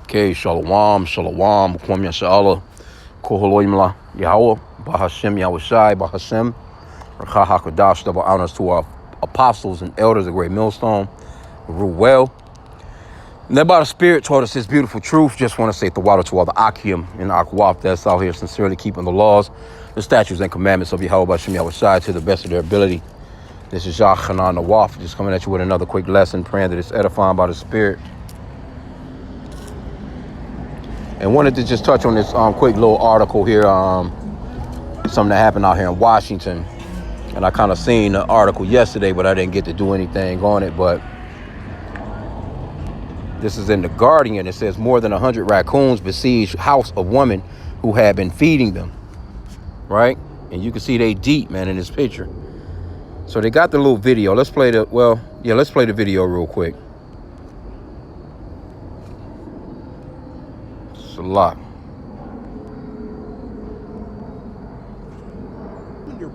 Okay, Shalom, Shalom, Kwam Yasha'Allah, Koholoimla, Yahweh, Bahashem, Yahushai, Bahashem, Rakha HaKadosh, double honors to our apostles and elders, the great millstone, rule well. And that by the Spirit taught us this beautiful truth. Just want to say the water to all the H.I.M and Akwaf that's out here sincerely keeping the laws, the statutes and commandments of Yahweh Bahashem Yahushai to the best of their ability. This is Yachanan Nawaf, just coming at you with another quick lesson, praying that it's edifying by the Spirit. And wanted to just touch on this quick little article here, something that happened out here in Washington. And I kind of seen the article yesterday, but I didn't get to do anything on it. But this is in The Guardian. It says more than 100 raccoons besieged house of woman who had been feeding them, right? And you can see they deep, man, in this picture. So they got the little video. Let's play the video real quick. A lot.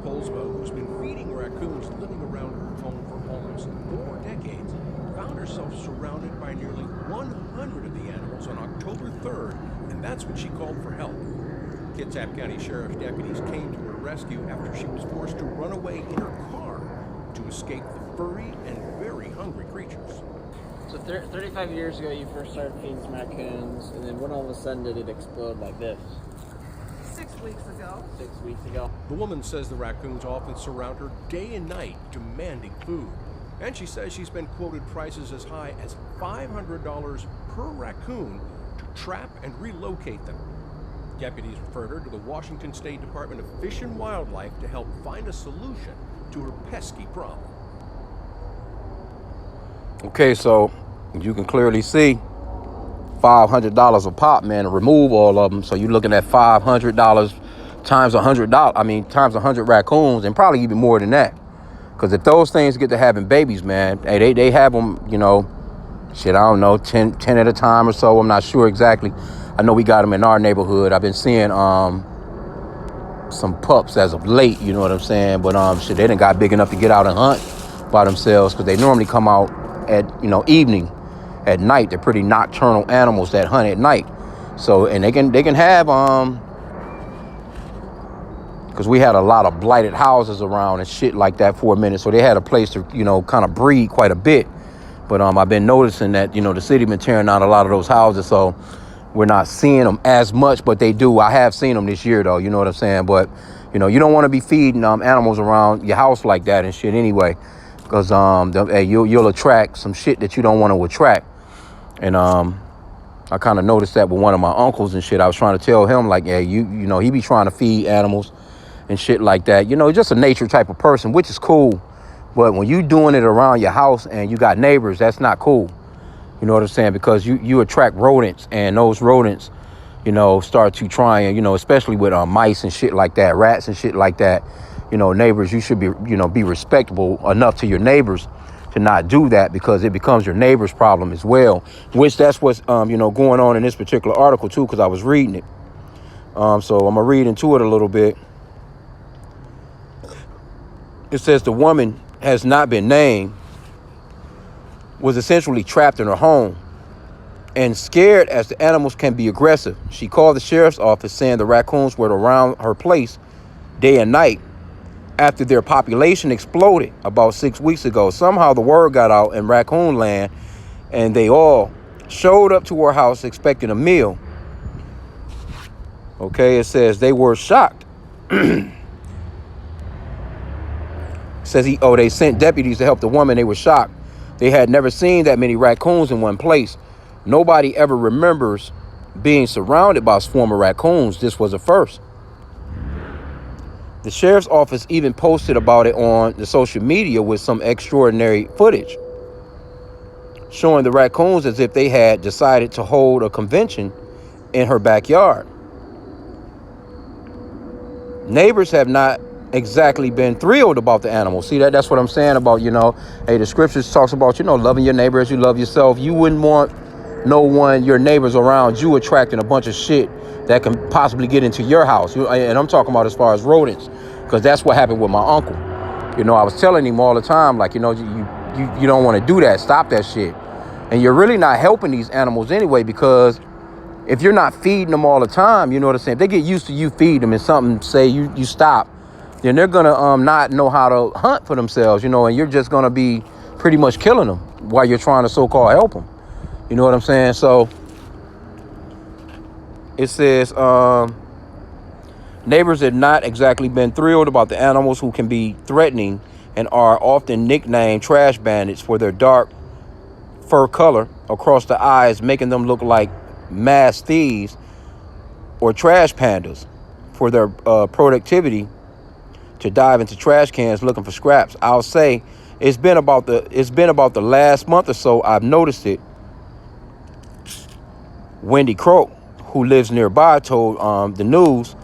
Polsbo, who's been feeding raccoons living around her home for almost 4 decades, found herself surrounded by nearly 100 of the animals on October 3rd, and that's when she called for help. Kitsap County Sheriff's deputies came to her rescue after she was forced to run away in her car to escape the furry and very hungry creatures. So 35 years ago, you first started feeding some raccoons, and then when all of a sudden did it explode like this? 6 weeks ago. 6 weeks ago. The woman says the raccoons often surround her day and night, demanding food. And she says she's been quoted prices as high as $500 per raccoon to trap and relocate them. Deputies referred her to the Washington State Department of Fish and Wildlife to help find a solution to her pesky problem. Okay, so you can clearly see $500 a pop, man, to remove all of them. So you're looking at $500 times $100. I mean, times 100 raccoons, and probably even more than that. Because if those things get to having babies, man, hey, they have them, you know, shit, I don't know, 10 at a time or so. I'm not sure exactly. I know we got them in our neighborhood. I've been seeing some pups as of late, you know what I'm saying? But shit, they done got big enough to get out and hunt by themselves, because they normally come out at, you know, evening, at night. They're pretty nocturnal animals that hunt at night. So, and they can have because we had a lot of blighted houses around and shit like that for a minute, so they had a place to, you know, kind of breed quite a bit. But I've been noticing that, you know, the city been tearing down a lot of those houses, so we're not seeing them as much. But they do. I have seen them this year, though, you know what I'm saying? But, you know, you don't want to be feeding animals around your house like that and shit anyway, because you'll attract some shit that you don't want to attract. And I kind of noticed that with one of my uncles and shit. I was trying to tell him, like, hey, you know, he be trying to feed animals and shit like that. You know, just a nature type of person, which is cool. But when you doing it around your house and you got neighbors, that's not cool. You know what I'm saying? Because you attract rodents, and those rodents, you know, start to try and, you know, especially with mice and shit like that, rats and shit like that. You know, neighbors, you should be, you know, be respectable enough to your neighbors to not do that, because it becomes your neighbor's problem as well, which that's what's, you know, going on in this particular article too, because I was reading it. So I'm going to read into it a little bit. It says the woman has not been named, was essentially trapped in her home and scared as the animals can be aggressive. She called the sheriff's office saying the raccoons were around her place day and night after their population exploded about 6 weeks ago. Somehow the word got out in raccoon land, and they all showed up to her house expecting a meal. Okay, it says they were shocked. Says they sent deputies to help the woman. They were shocked. They had never seen that many raccoons in one place. Nobody ever remembers being surrounded by swarm of raccoons. This was a first. The sheriff's office even posted about it on the social media with some extraordinary footage showing the raccoons as if they had decided to hold a convention in her backyard. Neighbors have not exactly been thrilled about the animals. See, that's what I'm saying about, you know, hey, the scriptures talks about, you know, loving your neighbor as you love yourself. You wouldn't want no one, your neighbors around you, attracting a bunch of shit that can possibly get into your house. And I'm talking about as far as rodents, because that's what happened with my uncle. You know, I was telling him all the time, like, you know, you don't want to do that. Stop that shit. And you're really not helping these animals anyway, because if you're not feeding them all the time, you know what I'm saying? If they get used to you feeding them and something say you stop, then they're gonna not know how to hunt for themselves, you know, and you're just gonna be pretty much killing them while you're trying to so-called help them. You know what I'm saying? So it says neighbors have not exactly been thrilled about the animals, who can be threatening and are often nicknamed trash bandits for their dark fur color across the eyes, making them look like mass thieves or trash pandas for their productivity to dive into trash cans looking for scraps. I'll say it's been about the last month or so I've noticed it. Wendy Croak, who lives nearby, told the news,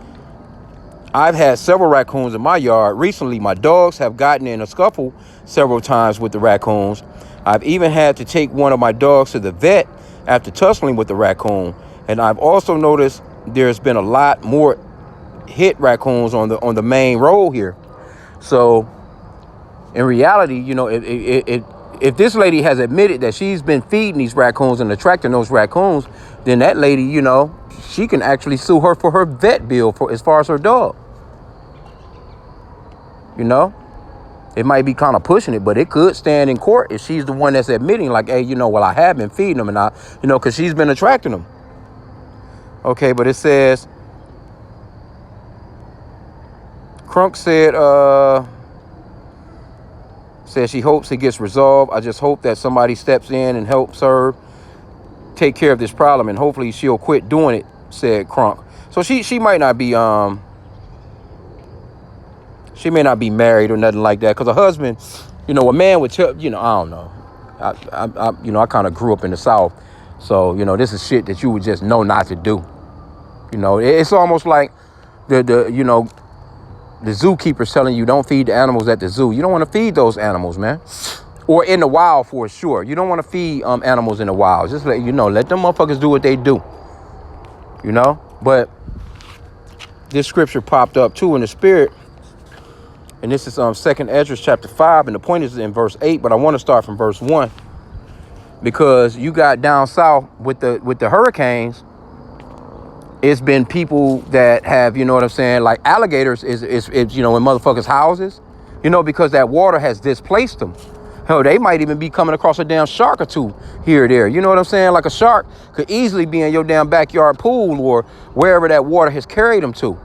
I've had several raccoons in my yard. Recently, my dogs have gotten in a scuffle several times with the raccoons. I've even had to take one of my dogs to the vet after tussling with the raccoon. And I've also noticed there's been a lot more hit raccoons on the main road here. So in reality, you know, if this lady has admitted that she's been feeding these raccoons and attracting those raccoons, then that lady, you know, she can actually sue her for her vet bill for as far as her dog. You know, it might be kind of pushing it, but it could stand in court if she's the one that's admitting, like, hey, you know, well, I have been feeding them, and I, you know, because she's been attracting them. Okay, but it says, Crunk said she hopes it gets resolved. I just hope that somebody steps in and helps her take care of this problem, and hopefully she'll quit doing it, said Crunk. So she might not be she may not be married or nothing like that, because her husband, you know, a man would tell, you know, I don't know. I you know, I kind of grew up in the South, so, you know, this is shit that you would just know not to do. You know, it's almost like the you know, the zookeeper's telling you don't feed the animals at the zoo. You don't want to feed those animals, man. Or in the wild, for sure. You don't want to feed animals in the wild. Just let you know, let them motherfuckers do what they do. You know? But this scripture popped up too in the spirit. And this is 2nd Ezra chapter 5. And the point is in verse 8. But I want to start from verse 1. Because you got down south with the hurricanes. It's been people that have, you know what I'm saying, like alligators is you know, in motherfuckers' houses, you know, because that water has displaced them. Hell, they might even be coming across a damn shark or two here or there. You know what I'm saying? Like a shark could easily be in your damn backyard pool or wherever that water has carried them to.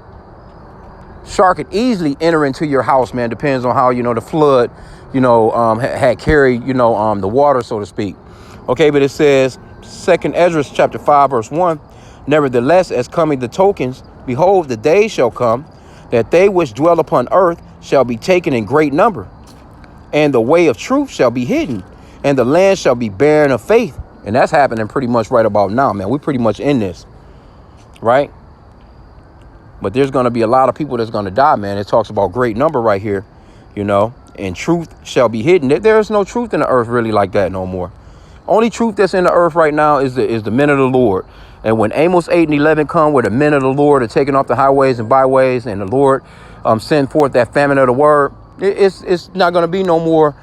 Shark could easily enter into your house, man. Depends on how, you know, the flood, you know, had carried, you know, the water, so to speak. Okay, but it says 2nd Ezra chapter 5, verse 1. Nevertheless, as coming the tokens, behold, the day shall come that they which dwell upon earth shall be taken in great number, and the way of truth shall be hidden, and the land shall be barren of faith. And that's happening pretty much right about now, man. We're pretty much in this, right? But there's going to be a lot of people that's going to die, man. It talks about great number right here, you know, and truth shall be hidden. There's no truth in the earth really like that no more. Only truth that's in the earth right now is the men of the Lord. And when Amos 8 and 11 come, where the men of the Lord are taking off the highways and byways, and the Lord send forth that famine of the word, it's not going to be no more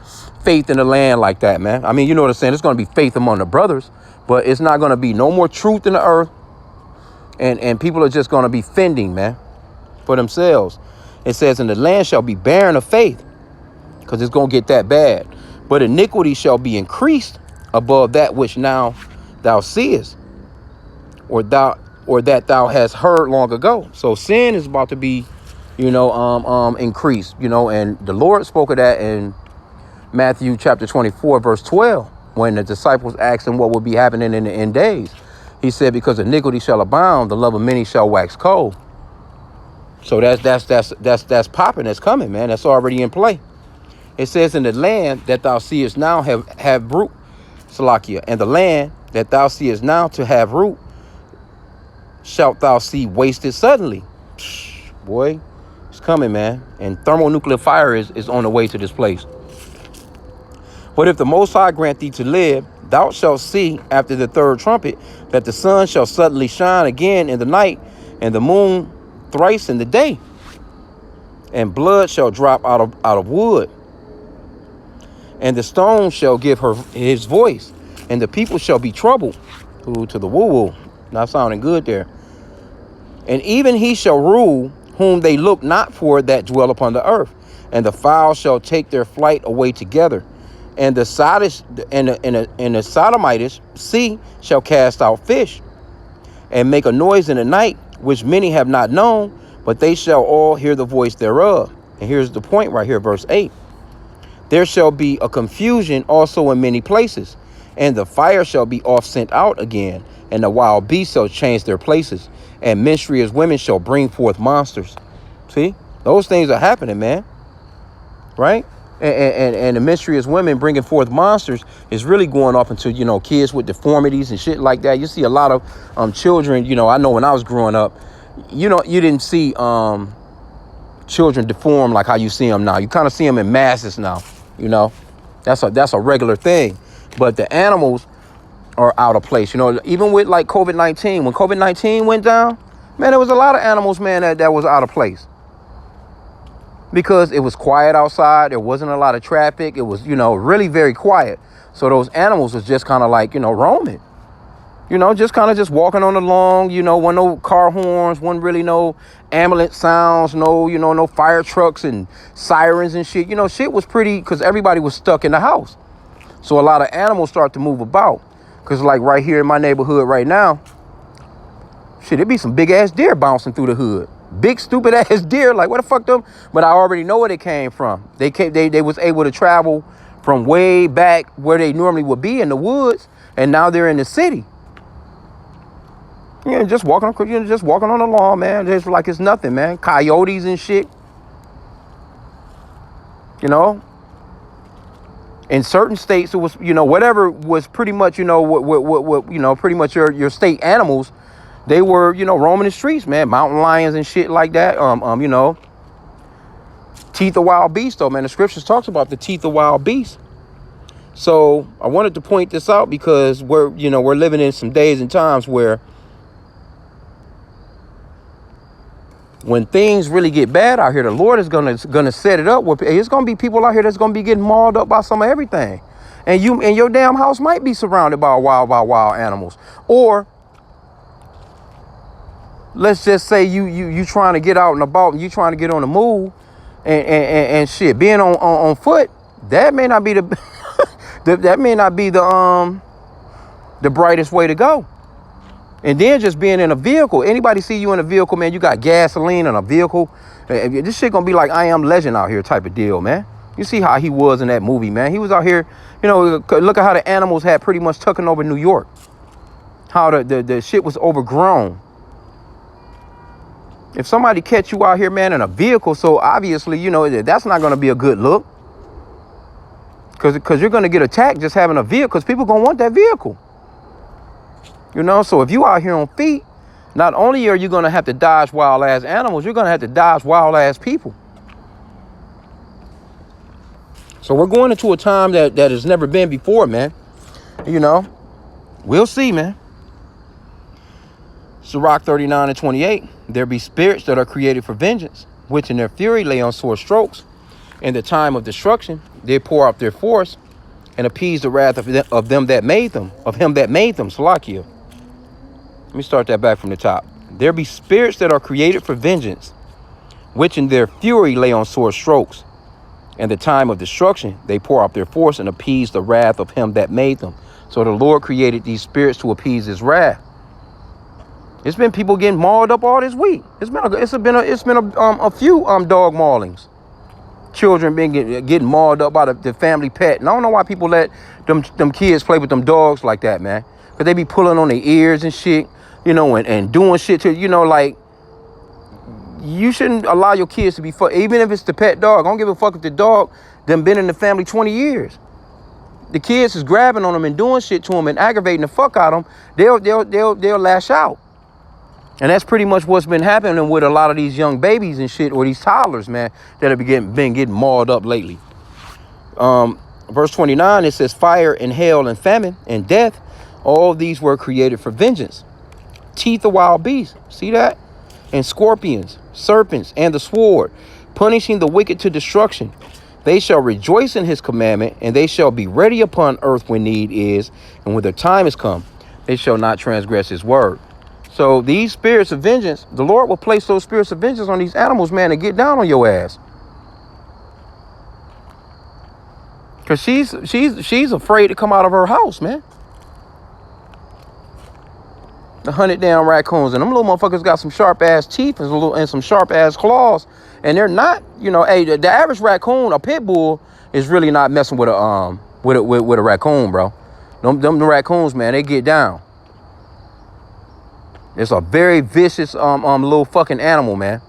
faith in the land like that, man. I mean, you know what I'm saying? It's going to be faith among the brothers, but it's not going to be no more truth in the earth. And people are just going to be fending, man, for themselves. It says, and the land shall be barren of faith, because it's going to get that bad. But iniquity shall be increased above that which now thou seest, or that thou hast heard long ago. So sin is about to be, you know, increased, you know, and the Lord spoke of that in Matthew chapter 24, verse 12, when the disciples asked him what would be happening in the end days. He said, because iniquity shall abound, the love of many shall wax cold. So that's popping, that's coming, man. That's already in play. It says, in the land that thou seest now have root, Salakia, and the land that thou seest now to have root, shalt thou see wasted suddenly. Boy, it's coming, man. And thermonuclear fire is on the way to this place. But if the Most High grant thee to live, thou shalt see after the third trumpet that the sun shall suddenly shine again in the night, and the moon thrice in the day, and blood shall drop out of wood, and the stone shall give his voice, and the people shall be troubled. Ooh, to the woo-woo. Not sounding good there. And even he shall rule whom they look not for that dwell upon the earth. And the fowls shall take their flight away together. And the Sodish and the Sodomitish sea shall cast out fish, and make a noise in the night, which many have not known, but they shall all hear the voice thereof. And here's the point right here, verse 8. There shall be a confusion also in many places, and the fire shall be oft sent out again, and the wild beasts shall change their places, and menstruous women shall bring forth monsters. See, those things are happening, man. Right? And the menstruous women bringing forth monsters is really going off into, you know, kids with deformities and shit like that. You see a lot of children, you know, I know when I was growing up, you know, you didn't see children deformed like how you see them now. You kind of see them in masses now, you know. That's a regular thing. But the animals are out of place. You know, even with like COVID-19, when COVID-19 went down, man, there was a lot of animals, man, that was out of place. Because it was quiet outside. There wasn't a lot of traffic. It was, you know, really very quiet. So those animals was just kind of like, you know, roaming. You know, just kind of just walking on the lawn. You know, wasn't no car horns, wasn't really no ambulance sounds, no, you know, no fire trucks and sirens and shit. You know, shit was pretty, because everybody was stuck in the house. So a lot of animals start to move about. Because like right here in my neighborhood right now, shit, it'd be some big ass deer bouncing through the hood. Big stupid ass deer, like what the fuck them? But I already know where they came from. They was able to travel from way back where they normally would be in the woods, and now they're in the city. Yeah, just walking on the lawn, man. Just like it's nothing, man. Coyotes and shit. You know. In certain states, it was, you know, whatever was pretty much, you know, what you know, pretty much your state animals. They were, you know, roaming the streets, man. Mountain lions and shit like that. You know, teeth of wild beasts, though, man. The scriptures talks about the teeth of wild beasts. So I wanted to point this out because we're living in some days and times where when things really get bad out here, the Lord is gonna set it up where it's gonna be people out here that's gonna be getting mauled up by some of everything, and your damn house might be surrounded by wild animals, or let's just say you trying to get out and about and you trying to get on the move and shit. Being on foot, that may not be the that may not be the brightest way to go. And then just being in a vehicle. Anybody see you in a vehicle, man, you got gasoline in a vehicle. This shit gonna be like I Am Legend out here type of deal, man. You see how he was in that movie, man. He was out here, you know, look at how the animals had pretty much taken over New York. How the shit was overgrown. If somebody catch you out here, man, in a vehicle, so obviously, you know, that's not going to be a good look. Because you're going to get attacked just having a vehicle, because people going to want that vehicle. You know, so if you out here on feet, not only are you going to have to dodge wild-ass animals, you're going to have to dodge wild-ass people. So we're going into a time that has never been before, man. You know, we'll see, man. Sirach 39:28. There be spirits that are created for vengeance, which in their fury lay on sore strokes. In the time of destruction, they pour out their force and appease the wrath of them that made them, of him that made them. Salakia. Let me start that back from the top. There be spirits that are created for vengeance, which in their fury lay on sore strokes. In the time of destruction, they pour out their force and appease the wrath of him that made them. So the Lord created these spirits to appease his wrath. It's been people getting mauled up all this week. It's been a few dog maulings. Children been getting mauled up by the family pet. And I don't know why people let them kids play with them dogs like that, man. Because they be pulling on their ears and shit, you know, and doing shit to, you know, like, you shouldn't allow your kids to be even if it's the pet dog. I don't give a fuck if the dog done been in the family 20 years. The kids is grabbing on them and doing shit to them and aggravating the fuck out of them. They'll lash out. And that's pretty much what's been happening with a lot of these young babies and shit, or these toddlers, man, that have been getting mauled up lately. Verse 29, it says, fire and hail and famine and death, all these were created for vengeance. Teeth of wild beasts, see that? And scorpions, serpents, and the sword, punishing the wicked to destruction. They shall rejoice in his commandment, and they shall be ready upon earth when need is, and when the time is come, they shall not transgress his word. So these spirits of vengeance, the Lord will place those spirits of vengeance on these animals, man, and get down on your ass. Cause she's afraid to come out of her house, man. The 100 damn raccoons, and them little motherfuckers got some sharp ass teeth and some sharp ass claws, and they're not, hey, the average raccoon, a pit bull, is really not messing with a raccoon, bro. Them raccoons, man, they get down. It's a very vicious little fucking animal, man.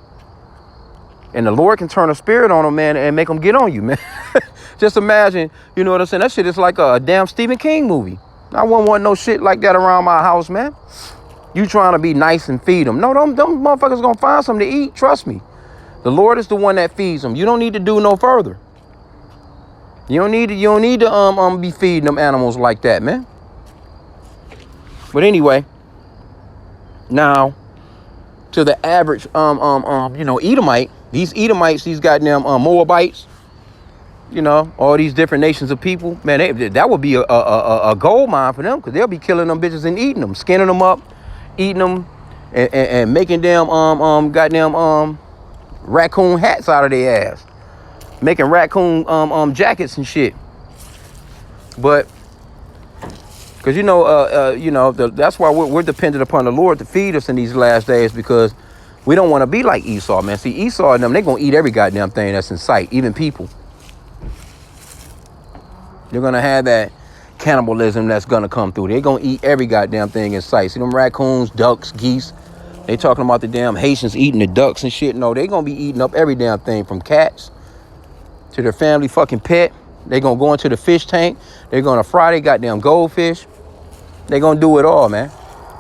And the Lord can turn a spirit on them, man, and make them get on you, man. Just imagine, you know what I'm saying? That shit is like a damn Stephen King movie. I wouldn't want no shit like that around my house, man. You trying to be nice and feed them. No, them motherfuckers gonna find something to eat. Trust me. The Lord is the one that feeds them. You don't need to do no further. You don't need to be feeding them animals like that, man. But anyway, now to the average Edomite, these Edomites, these goddamn Moabites, all these different nations of people, man, that would be a gold mine for them, because they'll be killing them bitches and eating them, skinning them up, eating them, and making them goddamn raccoon hats out of their ass, making raccoon jackets and shit. But because that's why we're dependent upon the Lord to feed us in these last days, because we don't want to be like Esau, man. See, Esau and them, they're gonna eat every goddamn thing that's in sight, even people. They're going to have that cannibalism that's going to come through. They're going to eat every goddamn thing in sight. See them raccoons, ducks, geese. They talking about the damn Haitians eating the ducks and shit. No, they going to be eating up every damn thing, from cats to their family fucking pet. They going to go into the fish tank. They're going to fry their goddamn goldfish. They're going to do it all, man.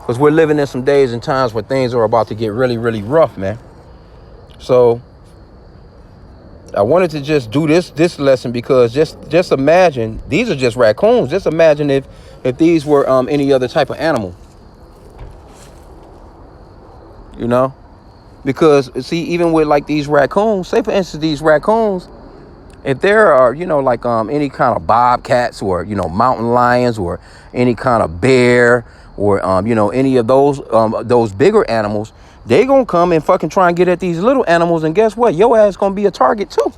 Because we're living in some days and times where things are about to get really, really rough, man. So I wanted to just do this lesson, because just imagine, these are just raccoons. Just imagine if these were any other type of animal. Because see, even with like these raccoons, say for instance these raccoons, if there are like any kind of bobcats or mountain lions or any kind of bear or any of those bigger animals, they gonna come and fucking try and get at these little animals, and guess what? Your ass gonna be a target too.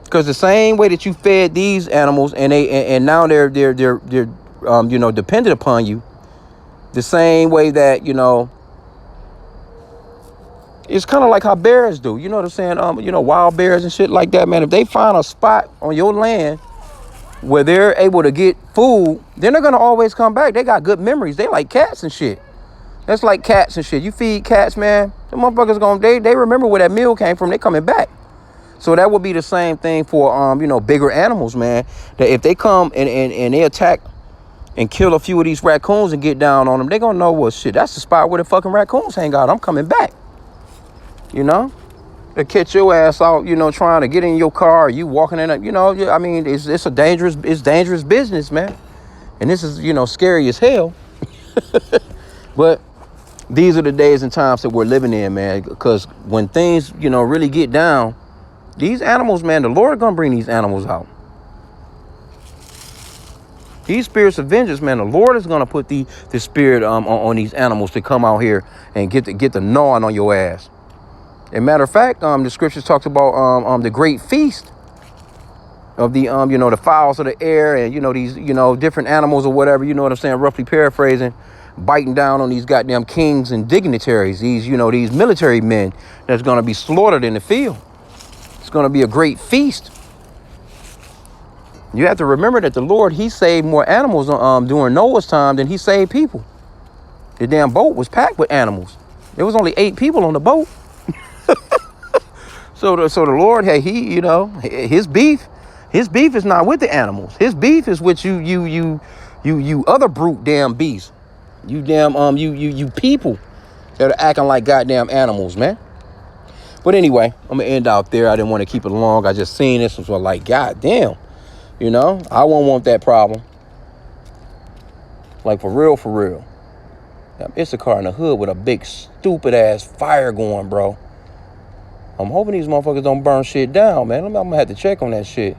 Because the same way that you fed these animals and now they're dependent upon you, the same way that it's kind of like how bears do. You know what I'm saying? Wild bears and shit like that, man. If they find a spot on your land where they're able to get food, then they're gonna always come back. They got good memories. They like cats and shit. That's like cats and shit. You feed cats, man, the motherfuckers they remember where that meal came from. They coming back. So that would be the same thing for bigger animals, man. That if they come and they attack and kill a few of these raccoons and get down on them, they gonna know, well, shit, that's the spot where the fucking raccoons hang out. I'm coming back. They catch your ass out, trying to get in your car, you walking in, I mean, it's dangerous business, man. And this is, scary as hell. But these are the days and times that we're living in, man, because when things, really get down, these animals, man, the Lord gonna bring these animals out. These spirits of vengeance, man, the Lord is gonna put the spirit on these animals to come out here and get the gnawing on your ass. As a matter of fact, the scriptures talks about the great feast of the the fowls of the air and these different animals or whatever, what I'm saying, roughly paraphrasing, biting down on these goddamn kings and dignitaries, these these military men that's gonna be slaughtered in the field. It's gonna be a great feast. You have to remember that the Lord, he saved more animals during Noah's time than he saved people. The damn boat was packed with animals. There was only 8 people on the boat. So the Lord, hey, he, his beef is not with the animals. His beef is with you other brute damn beasts. You damn you people that are acting like goddamn animals, man. But anyway, I'm gonna end out there. I didn't want to keep it long. I just seen this and was like, goddamn, I won't want that problem. Like for real. Now, it's a car in the hood with a big stupid ass fire going, bro. I'm hoping these motherfuckers don't burn shit down, man. I'm gonna have to check on that shit.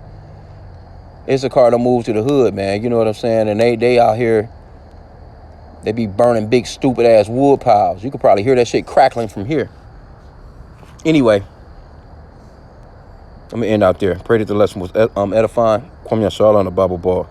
It's a car to move to the hood, man. You know what I'm saying? And they out here They be burning big stupid ass wood piles. You could probably hear that shit crackling from here. Anyway, let me end out there. Pray that the lesson was edifying. Kwame Yashala on the Bible Ball.